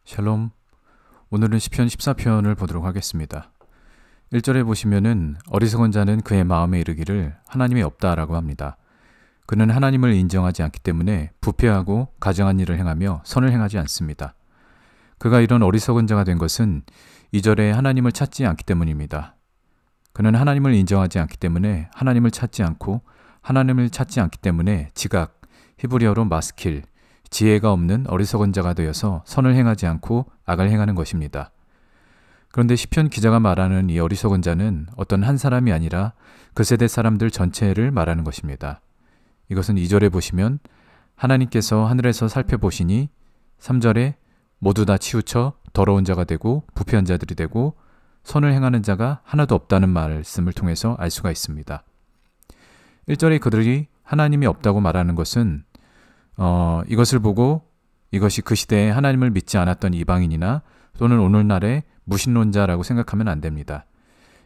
샬롬. 오늘은 시편 14편을 보도록 하겠습니다. 1절에 보시면은 어리석은 자는 그의 마음에 이르기를 하나님이 없다라고 합니다. 그는 하나님을 인정하지 않기 때문에 부패하고 가증한 일을 행하며 선을 행하지 않습니다. 그가 이런 어리석은 자가 된 것은 2절에 하나님을 찾지 않기 때문입니다. 그는 하나님을 인정하지 않기 때문에 하나님을 찾지 않고 하나님을 찾지 않기 때문에 지각, 히브리어로 마스킬, 지혜가 없는 어리석은 자가 되어서 선을 행하지 않고 악을 행하는 것입니다. 그런데 시편 기자가 말하는 이 어리석은 자는 어떤 한 사람이 아니라 그 세대 사람들 전체를 말하는 것입니다. 이것은 2절에 보시면 하나님께서 하늘에서 살펴보시니 3절에 모두 다 치우쳐 더러운 자가 되고 부패한 자들이 되고 선을 행하는 자가 하나도 없다는 말씀을 통해서 알 수가 있습니다. 1절에 그들이 하나님이 없다고 말하는 것은 이것을 보고 이것이 그 시대에 하나님을 믿지 않았던 이방인이나 또는 오늘날의 무신론자라고 생각하면 안 됩니다.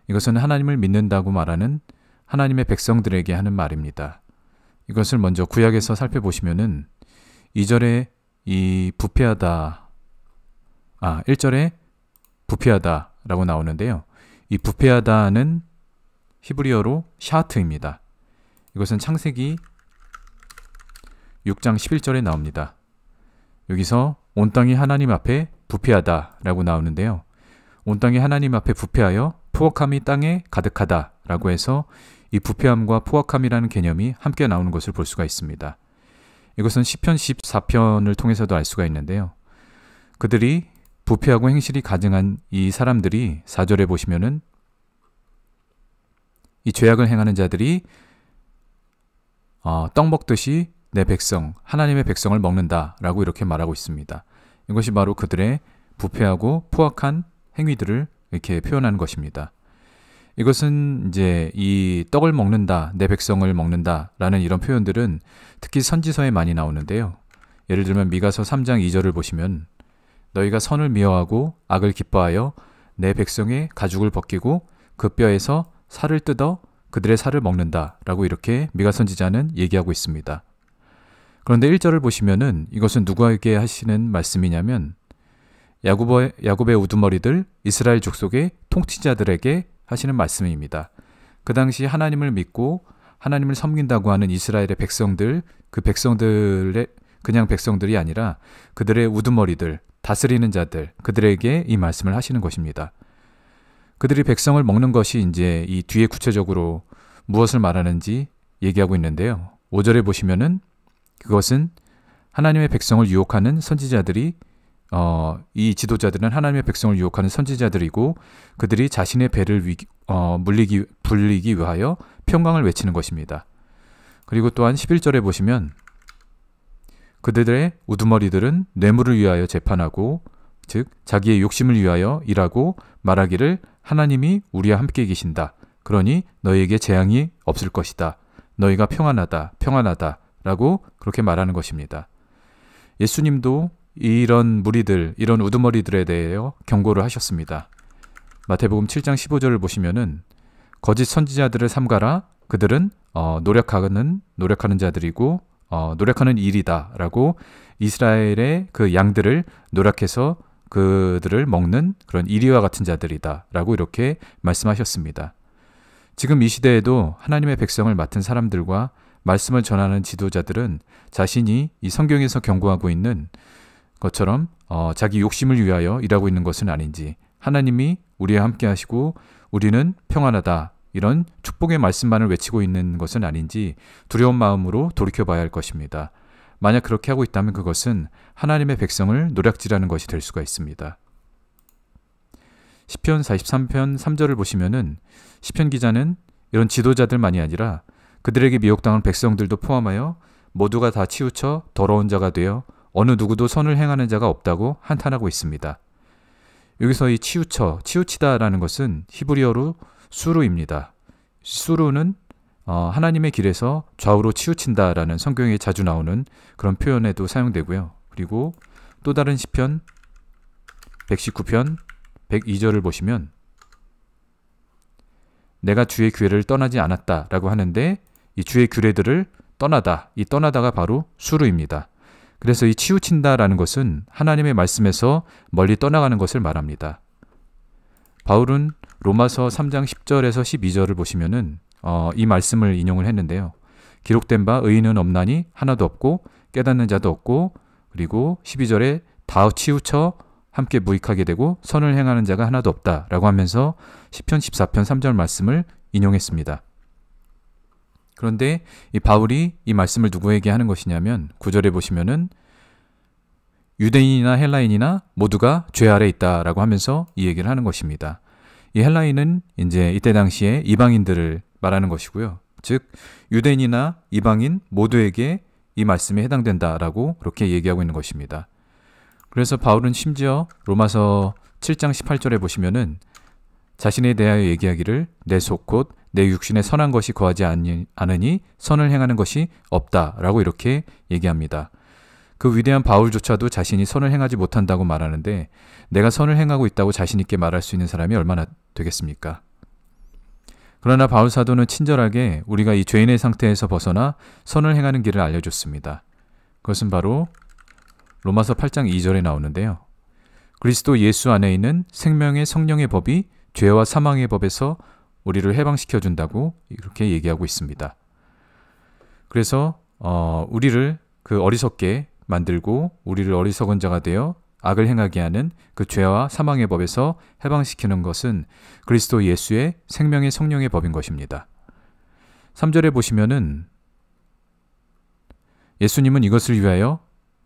이것은 하나님을 믿는다고 말하는 하나님의 백성들에게 하는 말입니다. 이것을 먼저 구약에서 살펴보시면은 2절에 이 부패하다, 1절에 부패하다라고 나오는데요. 이 부패하다는 히브리어로 샤트입니다. 이것은 창세기 6장 11절에 나옵니다. 여기서 온 땅이 하나님 앞에 부패하다라고 나오는데요. 온 땅이 하나님 앞에 부패하여 포악함이 땅에 가득하다라고 해서 이 부패함과 포악함이라는 개념이 함께 나오는 것을 볼 수가 있습니다. 이것은 시편 14편을 통해서도 알 수가 있는데요. 그들이 부패하고 행실이 가증한 이 사람들이 4절에 보시면은 이 죄악을 행하는 자들이 떡 먹듯이 내 백성, 하나님의 백성을 먹는다라고 이렇게 말하고 있습니다. 이것이 바로 그들의 부패하고 포악한 행위들을 이렇게 표현하는 것입니다. 이것은 이제 이 떡을 먹는다, 내 백성을 먹는다라는 이런 표현들은 특히 선지서에 많이 나오는데요. 예를 들면 미가서 3장 2절을 보시면 너희가 선을 미워하고 악을 기뻐하여 내 백성의 가죽을 벗기고 그 뼈에서 살을 뜯어 그들의 살을 먹는다라고 이렇게 미가 선지자는 얘기하고 있습니다. 그런데 1절을 보시면은 이것은 누구에게 하시는 말씀이냐면 야곱의 우두머리들 이스라엘 족속의 통치자들에게 하시는 말씀입니다. 그 당시 하나님을 믿고 하나님을 섬긴다고 하는 이스라엘의 백성들, 그 백성들의 그냥 백성들이 아니라 그들의 우두머리들, 다스리는 자들, 그들에게 이 말씀을 하시는 것입니다. 그들이 백성을 먹는 것이 이제 이 뒤에 구체적으로 무엇을 말하는지 얘기하고 있는데요. 5절에 보시면은 그것은 하나님의 백성을 유혹하는 선지자들이 이 지도자들은 하나님의 백성을 유혹하는 선지자들이고 그들이 자신의 배를 불리기 위하여 평강을 외치는 것입니다. 그리고 또한 11절에 보시면 그들의 우두머리들은 뇌물을 위하여 재판하고 즉 자기의 욕심을 위하여 일하고 말하기를 하나님이 우리와 함께 계신다. 그러니 너희에게 재앙이 없을 것이다. 너희가 평안하다. 평안하다. 라고 그렇게 말하는 것입니다. 예수님도 이런 무리들, 이런 우두머리들에 대하여 경고를 하셨습니다. 마태복음 7장 15절을 보시면은 거짓 선지자들을 삼가라. 그들은 노력하는 자들이고 노력하는 일이다. 라고 이스라엘의 그 양들을 노력해서 그들을 먹는 그런 이리와 같은 자들이다. 라고 이렇게 말씀하셨습니다. 지금 이 시대에도 하나님의 백성을 맡은 사람들과 말씀을 전하는 지도자들은 자신이 이 성경에서 경고하고 있는 것처럼 자기 욕심을 위하여 일하고 있는 것은 아닌지 하나님이 우리와 함께 하시고 우리는 평안하다 이런 축복의 말씀만을 외치고 있는 것은 아닌지 두려운 마음으로 돌이켜봐야 할 것입니다. 만약 그렇게 하고 있다면 그것은 하나님의 백성을 노략질하는 것이 될 수가 있습니다. 시편 43편 3절을 보시면은 시편 기자는 이런 지도자들만이 아니라 그들에게 미혹당한 백성들도 포함하여 모두가 다 치우쳐 더러운 자가 되어 어느 누구도 선을 행하는 자가 없다고 한탄하고 있습니다. 여기서 이 치우치다라는 것은 히브리어로 수루입니다. 수루는 하나님의 길에서 좌우로 치우친다라는 성경에 자주 나오는 그런 표현에도 사용되고요. 그리고 또 다른 시편 119편 102절을 보시면 내가 주의 규례를 떠나지 않았다라고 하는데 이 주의 규례들을 떠나다, 이 떠나다가 바로 수르입니다. 그래서 이 치우친다라는 것은 하나님의 말씀에서 멀리 떠나가는 것을 말합니다. 바울은 로마서 3장 10절에서 12절을 보시면은 이 말씀을 인용을 했는데요. 기록된 바 의인은 없나니 하나도 없고 깨닫는 자도 없고, 그리고 12절에 다 치우쳐 함께 무익하게 되고 선을 행하는 자가 하나도 없다라고 하면서 시편 14편 3절 말씀을 인용했습니다. 그런데 이 바울이 이 말씀을 누구에게 하는 것이냐면 9절에 보시면은 유대인이나 헬라인이나 모두가 죄 아래 있다라고 하면서 이 얘기를 하는 것입니다. 이 헬라인은 이제 이때 당시에 이방인들을 말하는 것이고요. 즉 유대인이나 이방인 모두에게 이 말씀에 해당된다라고 그렇게 얘기하고 있는 것입니다. 그래서 바울은 심지어 로마서 7장 18절에 보시면은 자신에 대하여 얘기하기를 내 속 곧 내 육신에 선한 것이 거하지 않으니 선을 행하는 것이 없다라고 이렇게 얘기합니다. 그 위대한 바울조차도 자신이 선을 행하지 못한다고 말하는데 내가 선을 행하고 있다고 자신 있게 말할 수 있는 사람이 얼마나 되겠습니까? 그러나 바울 사도는 친절하게 우리가 이 죄인의 상태에서 벗어나 선을 행하는 길을 알려줬습니다. 그것은 바로 로마서 8장 2절에 나오는데요. 그리스도 예수 안에 있는 생명의 성령의 법이 죄와 사망의 법에서 우리를 해방시켜준다고 이렇게 얘기하고 있습니다. 그래서 우리를 그 어리석게 만들고 우리를 어리석은 자가 되어 악을 행하게 하는 그 죄와 사망의 법에서 해방시키는 것은 그리스도 예수의 생명의 성령의 법인 것입니다. 3절에 보시면은 예수님은 이것을 위하여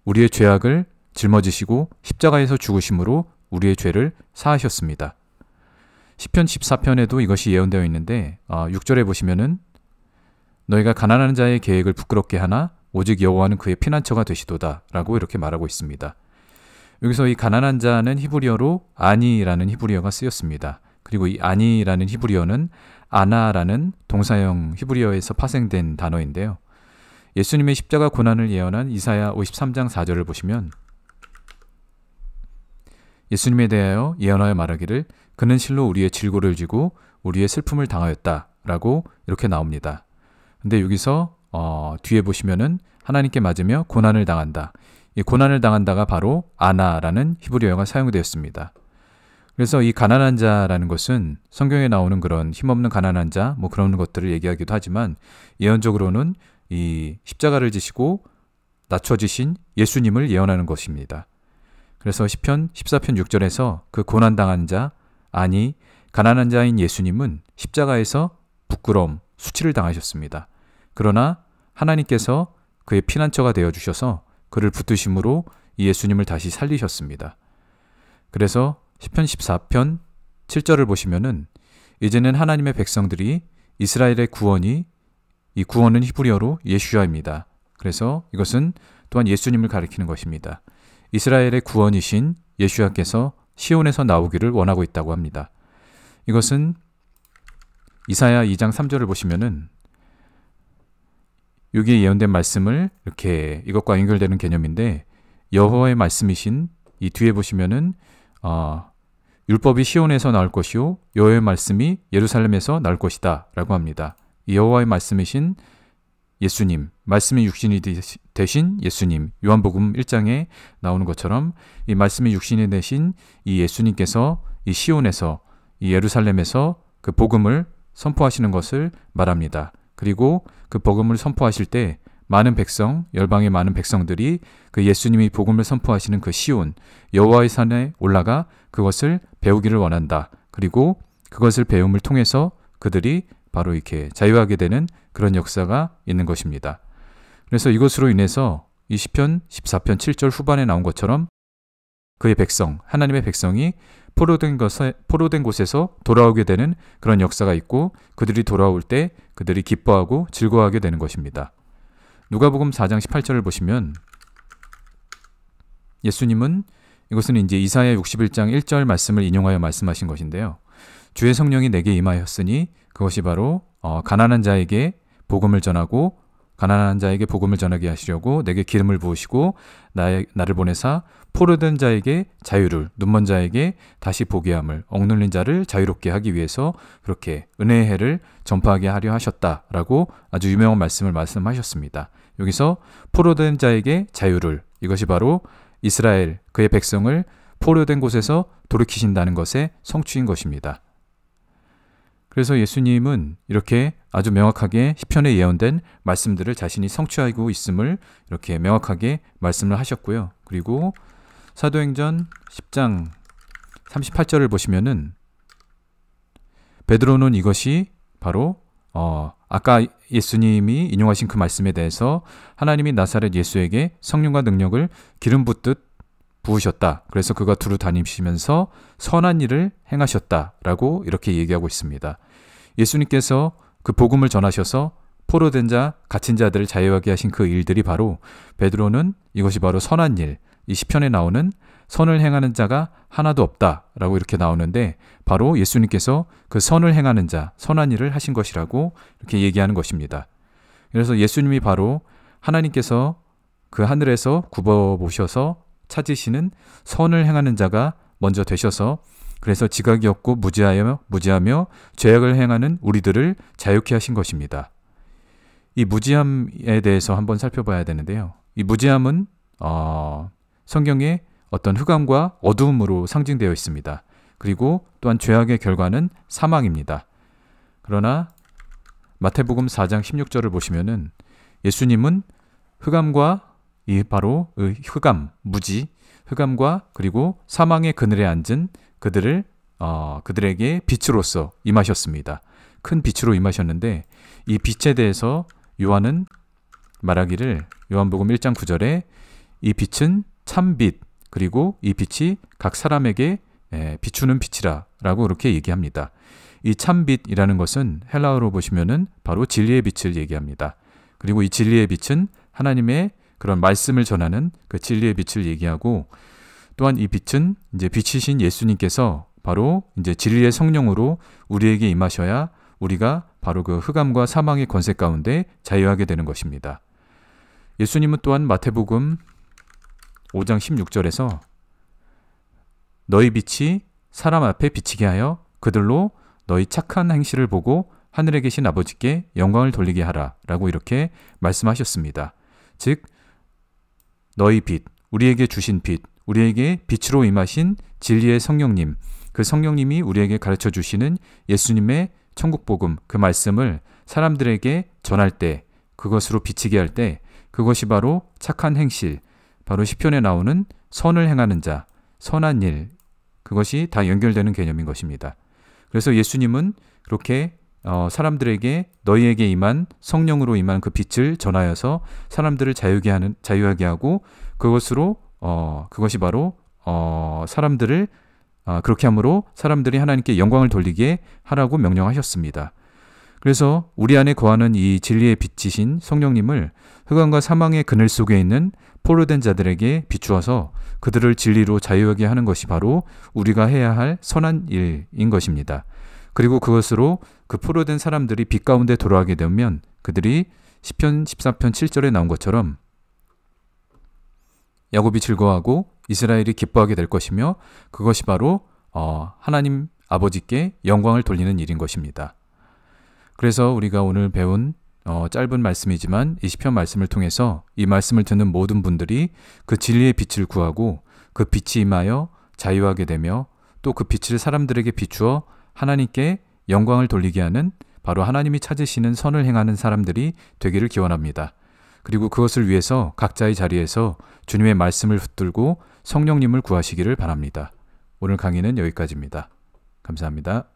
우리의 죄악을 짊어지시고 십자가에서 죽으심으로 우리의 죄를 사하셨습니다. 시편 14편에도 이것이 예언되어 있는데 6절에 보시면은 너희가 가난한 자의 계획을 부끄럽게 하나 오직 여호와는 그의 피난처가 되시도다 라고 이렇게 말하고 있습니다. 여기서 이 가난한 자는 히브리어로 아니라는 히브리어가 쓰였습니다. 그리고 이 아니라는 히브리어는 아나라는 동사형 히브리어에서 파생된 단어인데요. 예수님의 십자가 고난을 예언한 이사야 53장 4절을 보시면 예수님에 대하여 예언하여 말하기를 그는 실로 우리의 질고를 지고 우리의 슬픔을 당하였다 라고 이렇게 나옵니다. 근데 여기서 뒤에 보시면은 하나님께 맞으며 고난을 당한다. 이 고난을 당한다가 바로 아나라는 히브리어가 사용되었습니다. 그래서 이 가난한 자라는 것은 성경에 나오는 그런 힘없는 가난한 자 뭐 그런 것들을 얘기하기도 하지만 예언적으로는 이 십자가를 지시고 낮춰지신 예수님을 예언하는 것입니다. 그래서 시편 14편 6절에서 그 고난당한 자 아니 가난한 자인 예수님은 십자가에서 부끄러움, 수치를 당하셨습니다. 그러나 하나님께서 그의 피난처가 되어주셔서 그를 붙드심으로 이 예수님을 다시 살리셨습니다. 그래서 시편 14편 7절을 보시면은 이제는 하나님의 백성들이 이스라엘의 구원이 이 구원은 히브리어로 예슈아입니다. 그래서 이것은 또한 예수님을 가리키는 것입니다. 이스라엘의 구원이신 예슈아께서 시온에서 나오기를 원하고 있다고 합니다. 이것은 이사야 2장 3절을 보시면은 여기에 예언된 말씀을 이렇게 이것과 연결되는 개념인데 여호와의 말씀이신 이 뒤에 보시면은 율법이 시온에서 나올 것이요 여호와의 말씀이 예루살렘에서 나올 것이다 라고 합니다. 이 여호와의 말씀이신 예수님, 말씀이 육신이 되신 예수님, 요한복음 1장에 나오는 것처럼 이 말씀이 육신이 되신 이 예수님께서 이 시온에서 이 예루살렘에서 그 복음을 선포하시는 것을 말합니다. 그리고 그 복음을 선포하실 때 많은 백성, 열방의 많은 백성들이 그 예수님이 복음을 선포하시는 그 시온, 여호와의 산에 올라가 그것을 배우기를 원한다. 그리고 그것을 배움을 통해서 그들이 바로 이렇게 자유하게 되는 그런 역사가 있는 것입니다. 그래서 이것으로 인해서 이 시편 14편 7절 후반에 나온 것처럼 그의 백성, 하나님의 백성이 포로된 곳에서 돌아오게 되는 그런 역사가 있고 그들이 돌아올 때 그들이 기뻐하고 즐거워하게 되는 것입니다. 누가복음 4장 18절을 보시면 예수님은 이것은 이제 이사야 61장 1절 말씀을 인용하여 말씀하신 것인데요. 주의 성령이 내게 임하였으니 그것이 바로 가난한 자에게 복음을 전하고 가난한 자에게 복음을 전하게 하시려고 내게 기름을 부으시고 나를 보내사 포로된 자에게 자유를, 눈먼 자에게 다시 보게 함을, 억눌린 자를 자유롭게 하기 위해서 그렇게 은혜의 해를 전파하게 하려 하셨다라고 아주 유명한 말씀을 말씀하셨습니다. 여기서 포로된 자에게 자유를, 이것이 바로 이스라엘, 그의 백성을 포로된 곳에서 돌이키신다는 것의 성취인 것입니다. 그래서 예수님은 이렇게 아주 명확하게 시편에 예언된 말씀들을 자신이 성취하고 있음을 이렇게 명확하게 말씀을 하셨고요. 그리고 사도행전 10장 38절을 보시면은 베드로는 이것이 바로 아까 예수님이 인용하신 그 말씀에 대해서 하나님이 나사렛 예수에게 성령과 능력을 기름 붓듯 부으셨다. 그래서 그가 두루 다니시면서 선한 일을 행하셨다라고 이렇게 얘기하고 있습니다. 예수님께서 그 복음을 전하셔서 포로된 자, 갇힌 자들을 자유하게 하신 그 일들이 바로 베드로는 이것이 바로 선한 일, 이 시편에 나오는 선을 행하는 자가 하나도 없다라고 이렇게 나오는데 바로 예수님께서 그 선을 행하는 자, 선한 일을 하신 것이라고 이렇게 얘기하는 것입니다. 그래서 예수님이 바로 하나님께서 그 하늘에서 굽어보셔서 찾으시는 선을 행하는 자가 먼저 되셔서 그래서 지각이 없고 무지하며 죄악을 행하는 우리들을 자유케 하신 것입니다. 이 무지함에 대해서 한번 살펴봐야 되는데요. 이 무지함은 성경에 어떤 흑암과 어두움으로 상징되어 있습니다. 그리고 또한 죄악의 결과는 사망입니다. 그러나 마태복음 4장 16절을 보시면은 예수님은 흑암과 이 바로 흑암, 무지, 흑암과 그리고 사망의 그늘에 앉은 그들에게 빛으로서 임하셨습니다. 큰 빛으로 임하셨는데 이 빛에 대해서 요한은 말하기를 요한복음 1장 9절에 이 빛은 참빛 그리고 이 빛이 각 사람에게 비추는 빛이라 라고 이렇게 얘기합니다. 이 참빛이라는 것은 헬라어로 보시면은 바로 진리의 빛을 얘기합니다. 그리고 이 진리의 빛은 하나님의 그런 말씀을 전하는 그 진리의 빛을 얘기하고 또한 이 빛은 이제 빛이신 예수님께서 바로 이제 진리의 성령으로 우리에게 임하셔야 우리가 바로 그 흑암과 사망의 권세 가운데 자유하게 되는 것입니다. 예수님은 또한 마태복음 5장 16절에서 너희 빛이 사람 앞에 비치게 하여 그들로 너희 착한 행실을 보고 하늘에 계신 아버지께 영광을 돌리게 하라 라고 이렇게 말씀하셨습니다. 즉 너희 빛, 우리에게 주신 빛, 우리에게 빛으로 임하신 진리의 성령님, 그 성령님이 우리에게 가르쳐 주시는 예수님의 천국복음, 그 말씀을 사람들에게 전할 때, 그것으로 비치게 할 때 그것이 바로 착한 행실, 바로 시편에 나오는 선을 행하는 자, 선한 일, 그것이 다 연결되는 개념인 것입니다. 그래서 예수님은 그렇게 사람들에게 너희에게 임한 성령으로 임한 그 빛을 전하여서 사람들을 자유하게 하고 그것으로 그것이 바로 사람들을 그렇게 함으로 사람들이 하나님께 영광을 돌리게 하라고 명령하셨습니다. 그래서 우리 안에 거하는 이 진리의 빛이신 성령님을 흑암과 사망의 그늘 속에 있는 포로된 자들에게 비추어서 그들을 진리로 자유하게 하는 것이 바로 우리가 해야 할 선한 일인 것입니다. 그리고 그것으로 그 포로된 사람들이 빛 가운데 돌아가게 되면 그들이 시편 14편 7절에 나온 것처럼 야곱이 즐거워하고 이스라엘이 기뻐하게 될 것이며 그것이 바로 하나님 아버지께 영광을 돌리는 일인 것입니다. 그래서 우리가 오늘 배운 짧은 말씀이지만 이 시편 말씀을 통해서 이 말씀을 듣는 모든 분들이 그 진리의 빛을 구하고 그 빛이 임하여 자유하게 되며 또 그 빛을 사람들에게 비추어 하나님께 영광을 돌리게 하는 바로 하나님이 찾으시는 선을 행하는 사람들이 되기를 기원합니다. 그리고 그것을 위해서 각자의 자리에서 주님의 말씀을 붙들고 성령님을 구하시기를 바랍니다. 오늘 강의는 여기까지입니다. 감사합니다.